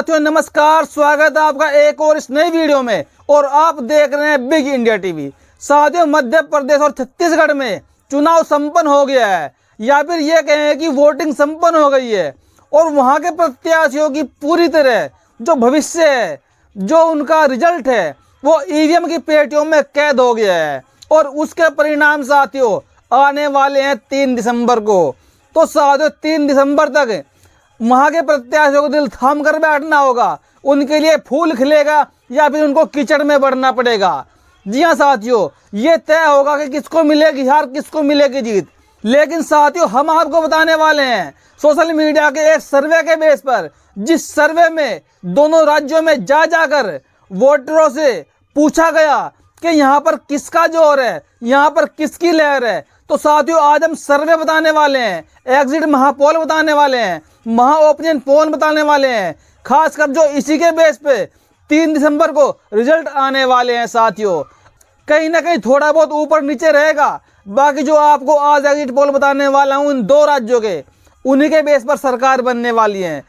साथियों नमस्कार, स्वागत है आपका एक और इस नई वीडियो में। और आप देख रहे हैं बिग इंडिया टीवी। साथियों, मध्य प्रदेश और छत्तीसगढ़ में चुनाव संपन्न हो गया है, या फिर ये कहें कि वोटिंग संपन्न हो गई है। और वहां के प्रत्याशियों की पूरी तरह जो भविष्य है, जो उनका रिजल्ट है, वो ईवीएम की पेटियों में कैद हो गया है। और उसके परिणाम साथियों आने वाले हैं 3 दिसंबर को। तो साथियों 3 दिसंबर तक वहां के प्रत्याशियों को दिल थाम कर बैठना होगा। उनके लिए फूल खिलेगा या फिर उनको कीचड़ में बढ़ना पड़ेगा। जी हाँ साथियों, ये तय होगा कि किसको मिलेगी हार, किसको मिलेगी जीत। लेकिन साथियों हम आपको बताने वाले हैं सोशल मीडिया के एक सर्वे के बेस पर, जिस सर्वे में दोनों राज्यों में जाकर वोटरों से पूछा गया कि यहाँ पर किसका जोर है, यहाँ पर किसकी लहर है। तो साथियों आज हम सर्वे बताने वाले हैं, एग्जिट महापोल बताने वाले हैं, महा ओपिनियन पोल बताने वाले हैं, खासकर जो इसी के बेस पे 3 दिसंबर को रिजल्ट आने वाले हैं। साथियों कहीं ना कहीं थोड़ा बहुत ऊपर नीचे रहेगा, बाकी जो आपको आज एग्जिट पोल बताने वाला हूं इन 2 राज्यों के, उन्हीं के बेस पर सरकार बनने वाली है।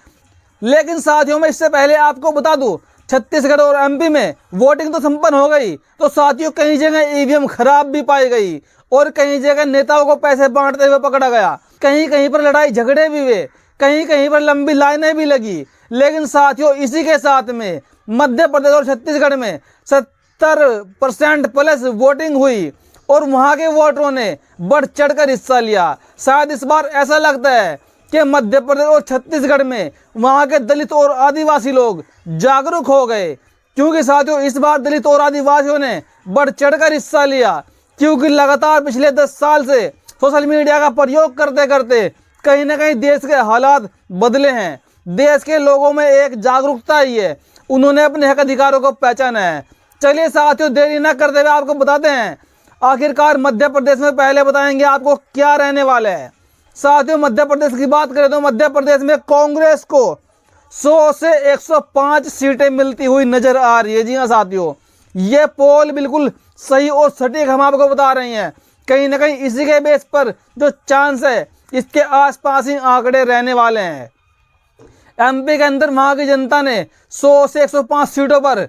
लेकिन साथियों मैं इससे पहले आपको बता दूं, छत्तीसगढ़ और एमपी में वोटिंग तो संपन्न हो गई, तो साथियों कई जगह ईवीएम खराब भी पाई गई और कई जगह नेताओं को पैसे बांटते हुए पकड़ा गया। कहीं कहीं पर लड़ाई झगड़े भी हुए, कहीं कहीं पर लंबी लाइनें भी लगी। लेकिन साथियों इसी के साथ में मध्य प्रदेश और छत्तीसगढ़ में 70% प्लस वोटिंग हुई और वहां के वोटरों ने बढ़ चढ़कर हिस्सा लिया। शायद इस बार ऐसा लगता है कि मध्य प्रदेश और छत्तीसगढ़ में वहां के दलित और आदिवासी लोग जागरूक हो गए, क्योंकि साथियों इस बार दलित और आदिवासियों ने बढ़ चढ़कर हिस्सा लिया। क्योंकि लगातार पिछले 10 साल से सोशल मीडिया का प्रयोग करते करते कहीं ना कहीं देश के हालात बदले हैं। देश के लोगों में एक जागरूकता आई है, उन्होंने अपने हक अधिकारों को पहचाना है। चलिए साथियों देरी न करते हुए आपको बताते हैं आखिरकार मध्य प्रदेश में, पहले बताएंगे आपको क्या रहने वाला है। साथियों मध्य प्रदेश की बात करें तो मध्य प्रदेश में कांग्रेस को 100 से 105 सीटें मिलती हुई नजर आ रही है। जी हाँ साथियों, ये पोल बिल्कुल सही और सटीक हम आपको बता रहे हैं। कहीं ना कहीं इसी के बेस पर जो चांस है, इसके आसपास ही आंकड़े रहने वाले हैं। एमपी के अंदर वहां की जनता ने 100 से 105 सीटों पर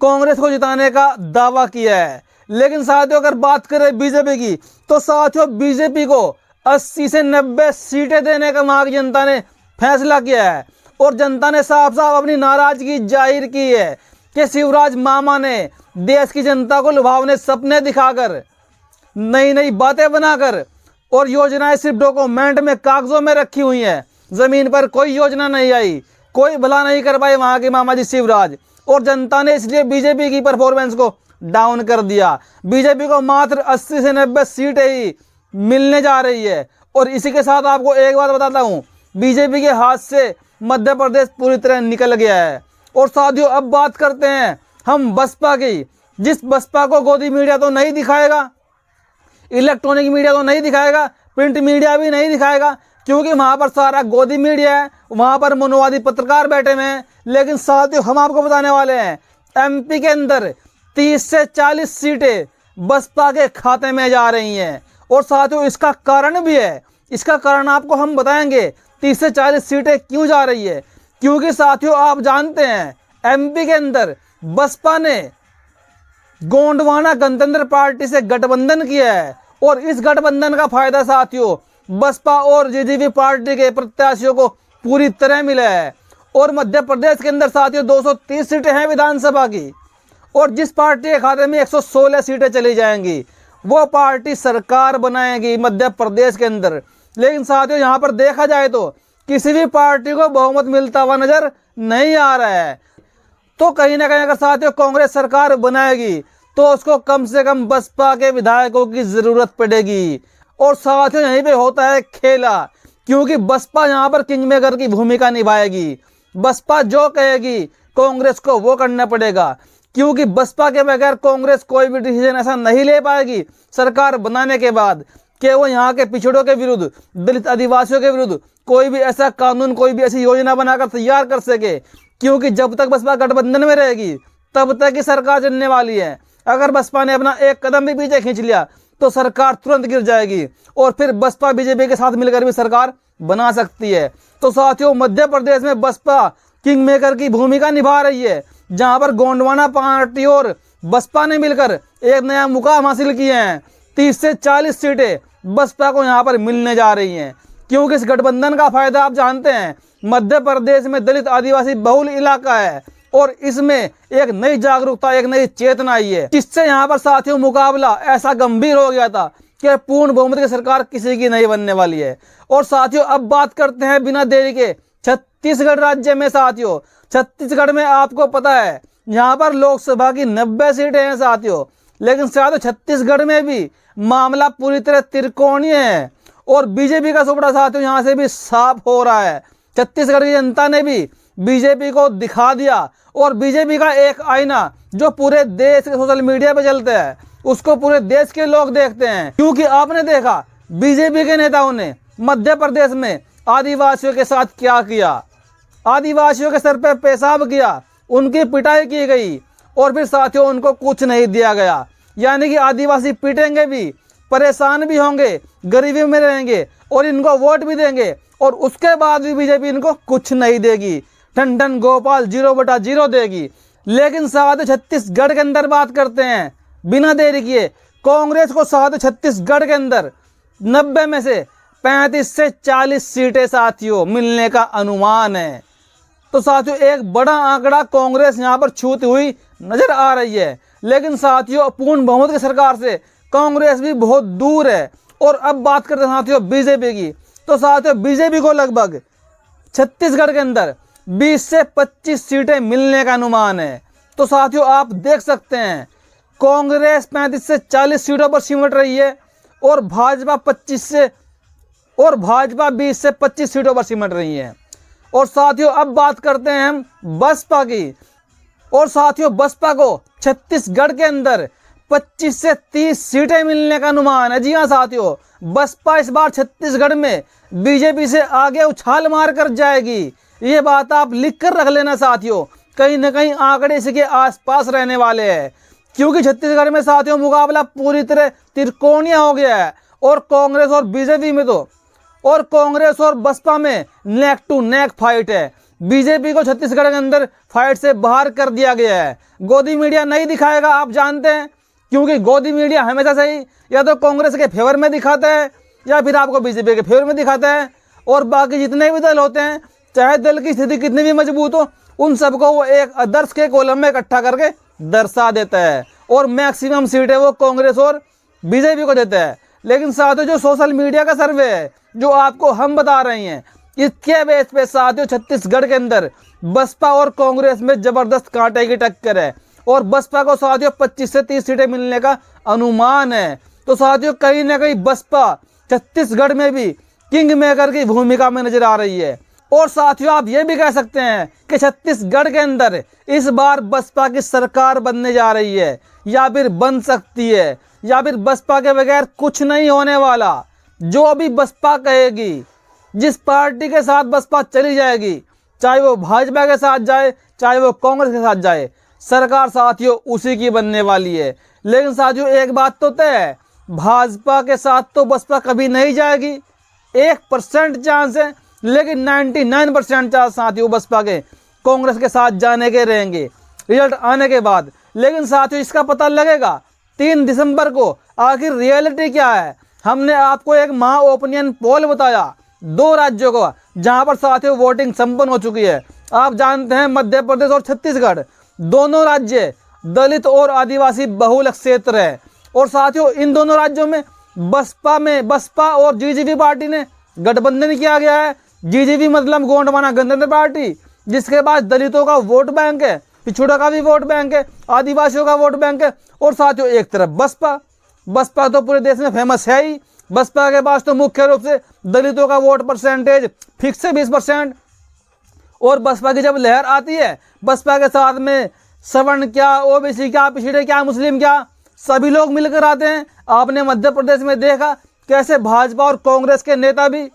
कांग्रेस को जिताने का दावा किया है। लेकिन साथियों अगर बात करें बीजेपी की, तो साथियों बीजेपी को 80 से 90 सीटें देने का वहां की जनता ने फैसला किया है। और जनता ने साफ साफ अपनी नाराजगी जाहिर की है कि शिवराज मामा ने देश की जनता को लुभावने सपने दिखाकर, नई नई बातें बनाकर और योजनाएं सिर्फ डॉक्यूमेंट में, कागजों में रखी हुई है। जमीन पर कोई योजना नहीं आई, कोई भला नहीं कर पाए वहां के मामा जी शिवराज। और जनता ने इसलिए बीजेपी की परफॉर्मेंस को डाउन कर दिया। बीजेपी को मात्र 80 से 90 सीटें ही मिलने जा रही है। और इसी के साथ आपको एक बात बताता हूं, बीजेपी के हाथ से मध्य प्रदेश पूरी तरह निकल गया है। और साथियों अब बात करते हैं हम बसपा की। जिस बसपा को गोदी मीडिया तो नहीं दिखाएगा, इलेक्ट्रॉनिक मीडिया तो नहीं दिखाएगा, प्रिंट मीडिया भी नहीं दिखाएगा, क्योंकि वहां पर सारा गोदी मीडिया है, वहां पर मनोवादी पत्रकार बैठे हुए हैं। लेकिन साथियों हम आपको बताने वाले हैं एमपी के अंदर 30 से 40 सीटें बसपा के खाते में जा रही हैं। और साथियों इसका कारण भी है, इसका कारण आपको हम बताएंगे 30 से 40 सीटें क्यों जा रही है। क्योंकि साथियों आप जानते हैं एमपी के अंदर बसपा ने गोंडवाना गणतंत्र पार्टी से गठबंधन किया है। और इस गठबंधन का फायदा साथियों बसपा और जेजेपी पार्टी के प्रत्याशियों को पूरी तरह मिला है। और मध्य प्रदेश के अंदर साथियों 230 सीटें हैं विधानसभा की, और जिस पार्टी के खाते में 116 सीटें चली जाएंगी, वो पार्टी सरकार बनाएगी मध्य प्रदेश के अंदर। लेकिन साथियों यहाँ पर देखा जाए तो किसी भी पार्टी को बहुमत मिलता हुआ नजर नहीं आ रहा है। तो कहीं ना कहीं अगर साथियों कांग्रेस सरकार बनाएगी तो उसको कम से कम बसपा के विधायकों की जरूरत पड़ेगी। और साथियों यहीं पे होता है खेला, क्योंकि बसपा यहाँ पर किंग मेकर की भूमिका निभाएगी। बसपा जो कहेगी कांग्रेस को वो करना पड़ेगा, क्योंकि बसपा के बगैर कांग्रेस कोई भी डिसीजन ऐसा नहीं ले पाएगी सरकार बनाने के बाद कि वो यहाँ के पिछड़ों के विरुद्ध, दलित आदिवासियों के विरुद्ध कोई भी ऐसा कानून, कोई भी ऐसी योजना बनाकर तैयार कर सके। क्योंकि जब तक बसपा गठबंधन में रहेगी तब तक ही सरकार चलने वाली है। अगर बसपा ने अपना एक कदम भी पीछे खींच लिया तो सरकार तुरंत गिर जाएगी, और फिर बसपा बीजेपी के साथ मिलकर भी सरकार बना सकती है। तो साथियों मध्य प्रदेश में बसपा किंग मेकर की भूमिका निभा रही है, जहां पर गोंडवाना पार्टी और बसपा ने मिलकर एक नया मुकाम हासिल किए हैं। 30 से 40 सीटें बसपा को यहां पर मिलने जा रही हैं, क्योंकि इस गठबंधन का फायदा आप जानते हैं, मध्य प्रदेश में दलित आदिवासी बहुल इलाका है और इसमें एक नई जागरूकता, एक नई चेतना आई है, जिससे यहाँ पर साथियों मुकाबला ऐसा गंभीर हो गया था कि पूर्ण बहुमत की सरकार किसी की नहीं बनने वाली है। और साथियों अब बात करते हैं बिना देरी के छत्तीसगढ़ राज्य में। साथियों छत्तीसगढ़ में आपको पता है यहाँ पर लोकसभा की 90 सीटें हैं साथियों, लेकिन साथियों छत्तीसगढ़ में भी मामला पूरी तरह त्रिकोणीय है और बीजेपी का सुपड़ा साथियों यहाँ से भी साफ हो रहा है। छत्तीसगढ़ की जनता ने भी बीजेपी को दिखा दिया और बीजेपी का एक आईना जो पूरे देश के सोशल मीडिया पे चलता है उसको पूरे देश के लोग देखते हैं, क्योंकि आपने देखा बीजेपी के नेताओं ने मध्य प्रदेश में आदिवासियों के साथ क्या किया। आदिवासियों के सर पे पेशाब किया, उनकी पिटाई की गई और फिर साथियों उनको कुछ नहीं दिया गया। यानी कि आदिवासी पीटेंगे भी, परेशान भी होंगे, गरीबी में रहेंगे और इनको वोट भी देंगे और उसके बाद भी बीजेपी इनको कुछ नहीं देगी। ठंडन गोपाल 0/0 देगी। लेकिन साथ छत्तीसगढ़ के अंदर बात करते हैं बिना देरी किए, कांग्रेस को साथ छत्तीसगढ़ के अंदर 90 में से 35 से 40 सीटें साथियों मिलने का अनुमान है। तो साथियों एक बड़ा आंकड़ा कांग्रेस यहां पर छूती हुई नजर आ रही है, लेकिन साथियों पूर्ण बहुमत की सरकार से कांग्रेस भी बहुत दूर है। और अब बात करते हैं साथियों बीजेपी की, तो साथियों बीजेपी को लगभग छत्तीसगढ़ के अंदर 20 से 25 सीटें मिलने का अनुमान है। तो साथियों आप देख सकते हैं कांग्रेस 35 से 40 सीटों पर सिमट रही है और भाजपा 20 से 25 सीटों पर सिमट रही है। और साथियों अब बात करते हैं हम बसपा की, और साथियों बसपा को छत्तीसगढ़ के अंदर 25 से 30 सीटें मिलने का अनुमान है। जी हाँ साथियों, बसपा इस बार छत्तीसगढ़ में बीजेपी से आगे उछाल मार कर जाएगी। ये बात आप लिख कर रख लेना साथियों, कहीं ना कहीं आंकड़े इसके आसपास रहने वाले हैं, क्योंकि छत्तीसगढ़ में साथियों मुकाबला पूरी तरह त्रिकोणीय हो गया है और कांग्रेस और बीजेपी में तो और कांग्रेस और बसपा में नेक टू नेक फाइट है। बीजेपी को छत्तीसगढ़ के अंदर फाइट से बाहर कर दिया गया है। गोदी मीडिया नहीं दिखाएगा, आप जानते हैं, क्योंकि गोदी मीडिया हमेशा से ही या तो कांग्रेस के फेवर में दिखाता है या फिर आपको बीजेपी के फेवर में दिखाता है। और बाकी जितने भी दल होते हैं, चाहे दल की स्थिति कितनी भी मजबूत हो, उन सबको वो एक आदर्श के कॉलम में इकट्ठा करके दर्शा देता है और मैक्सिमम सीटें वो कांग्रेस और बीजेपी को देता है। लेकिन साथियों जो सोशल मीडिया का सर्वे है जो आपको हम बता रहे हैं, इसके बेस पे साथियों छत्तीसगढ़ के अंदर बसपा और कांग्रेस में जबरदस्त कांटे की टक्कर है और बसपा को साथियों 25 से 30 सीटें मिलने का अनुमान है। तो साथियों कहीं ना कहीं बसपा छत्तीसगढ़ में भी किंग मेकर की भूमिका में नजर आ रही है। और साथियों आप ये भी कह सकते हैं कि छत्तीसगढ़ के अंदर इस बार बसपा की सरकार बनने जा रही है या फिर बन सकती है, या फिर बसपा के बगैर कुछ नहीं होने वाला। जो भी बसपा कहेगी, जिस पार्टी के साथ बसपा चली जाएगी, चाहे वो भाजपा के साथ जाए चाहे वो कांग्रेस के साथ जाए, सरकार साथियों उसी की बनने वाली है। लेकिन साथियों एक बात तो तय है, भाजपा के साथ तो बसपा कभी नहीं जाएगी। 1% चांस है, लेकिन 99% चांस साथियों बसपा के कांग्रेस के साथ जाने के रहेंगे रिजल्ट आने के बाद। लेकिन साथियों इसका पता लगेगा 3 दिसंबर को आखिर रियलिटी क्या है। हमने आपको एक महा ओपिनियन पोल बताया 2 राज्यों को जहां पर साथियों वोटिंग संपन्न हो चुकी है। आप जानते हैं मध्य प्रदेश और छत्तीसगढ़ दोनों राज्य दलित और आदिवासी बहुल क्षेत्र है। और साथियों इन दोनों राज्यों में बसपा और जीजेपी पार्टी ने गठबंधन किया गया है। जीजेपी मतलब गोंडवाना गणतंत्र पार्टी, जिसके पास दलितों का वोट बैंक है, पिछड़ा का भी वोट बैंक है, आदिवासियों का वोट बैंक है। और साथियों एक तरफ बसपा तो पूरे देश में फेमस है ही। बसपा के पास तो मुख्य रूप से दलितों का वोट परसेंटेज फिक्स है 20%। और बसपा की जब लहर आती है, बसपा के साथ में सवर्ण क्या, ओबीसी क्या, पिछड़े क्या, मुस्लिम क्या, सभी लोग मिलकर आते हैं। आपने मध्य प्रदेश में देखा कैसे भाजपा और कांग्रेस के नेता भी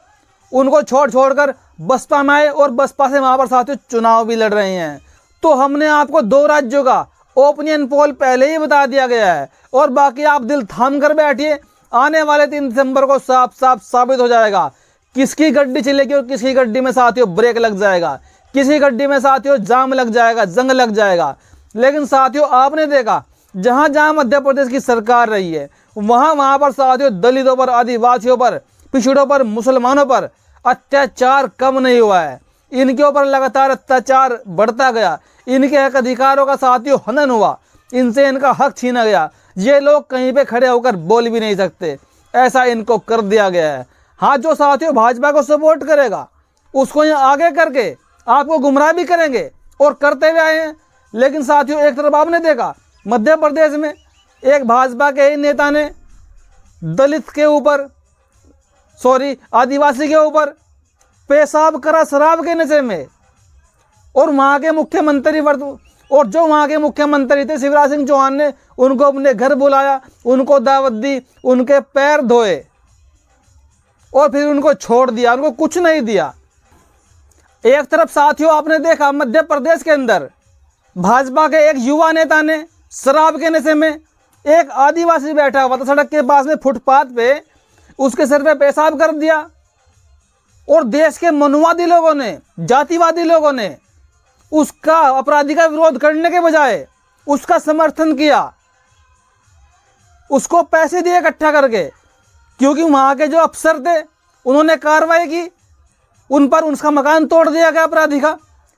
उनको छोड़कर बसपा में आए और बसपा से वहां पर साथियों चुनाव भी लड़ रहे हैं। तो हमने आपको 2 राज्यों का ओपिनियन पोल पहले ही बता दिया गया है और बाकी आप दिल थाम कर बैठिए, आने वाले 3 दिसंबर को साफ साबित हो जाएगा किसकी गड्डी चलेगी और किसकी गड्डी में साथियों ब्रेक लग जाएगा, किसी गड्डी में साथियों जाम लग जाएगा, जंग लग जाएगा। लेकिन साथियों आपने देखा जहां जहां मध्य प्रदेश की सरकार रही है वहां पर साथियों दलितों पर, आदिवासियों पर, पिछड़ों पर, मुसलमानों पर अत्याचार कम नहीं हुआ है। इनके ऊपर लगातार अत्याचार बढ़ता गया, इनके हक अधिकारों का साथियों हनन हुआ, इनसे इनका हक छीना गया। ये लोग कहीं पे खड़े होकर बोल भी नहीं सकते, ऐसा इनको कर दिया गया है। हाँ, जो साथियों भाजपा को सपोर्ट करेगा उसको यहाँ आगे करके आपको गुमराह भी करेंगे और करते हुए आए हैं। लेकिन साथियों एक तरफ आपने देखा मध्य प्रदेश में एक भाजपा के ही नेता ने दलित के ऊपर, आदिवासी के ऊपर पेशाब करा शराब के नशे में। और वहाँ के मुख्यमंत्री जो वहाँ के मुख्यमंत्री थे शिवराज सिंह चौहान ने उनको अपने घर बुलाया, उनको दावत दी, उनके पैर धोए और फिर उनको छोड़ दिया, उनको कुछ नहीं दिया। एक तरफ साथियों आपने देखा मध्य प्रदेश के अंदर भाजपा के एक युवा नेता ने शराब के नशे में एक आदिवासी बैठा हुआ था सड़क के पास में फुटपाथ पे, उसके सिर पे पेशाब कर दिया। और देश के मनुवादी लोगों ने, जातिवादी लोगों ने उसका, अपराधी का विरोध करने के बजाय उसका समर्थन किया, उसको पैसे दिए इकट्ठा करके, क्योंकि वहाँ के जो अफसर थे उन्होंने कार्रवाई की, उन पर उसका मकान तोड़ दिया गया अपराधी का।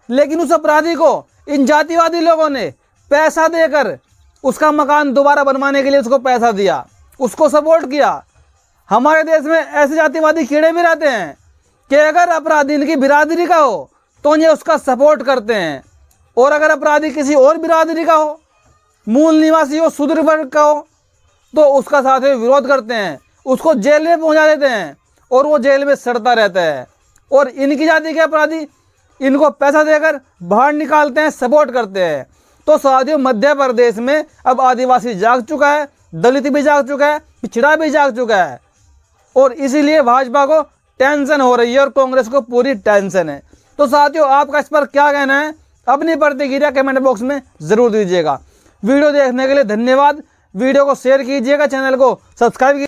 लेकिन उस अपराधी को इन जातिवादी लोगों ने पैसा देकर उसका मकान दोबारा बनवाने के लिए उसको पैसा दिया, उसको सपोर्ट किया। हमारे देश में ऐसे जातिवादी कीड़े भी रहते हैं कि अगर अपराधी इनकी बिरादरी का हो तो ये उसका सपोर्ट करते हैं, और अगर अपराधी किसी और बिरादरी का हो, मूल निवासी हो, शूद्र वर्ग का हो, तो उसका साथ में विरोध करते हैं, उसको जेल में पहुंचा देते हैं और वो जेल में सड़ता रहता है। और इनकी जाति के अपराधी इनको पैसा देकर बाहर निकालते हैं, सपोर्ट करते हैं। तो साथियों मध्य प्रदेश में अब आदिवासी जाग चुका है, दलित भी जाग चुका है, पिछड़ा भी जाग चुका है, और इसीलिए भाजपा को टेंशन हो रही है और कांग्रेस को पूरी टेंशन है। तो साथियों आपका इस पर क्या कहना है, अपनी प्रतिक्रिया कमेंट बॉक्स में जरूर दीजिएगा। वीडियो देखने के लिए धन्यवाद। वीडियो को शेयर कीजिएगा, चैनल को सब्सक्राइब कीजिए।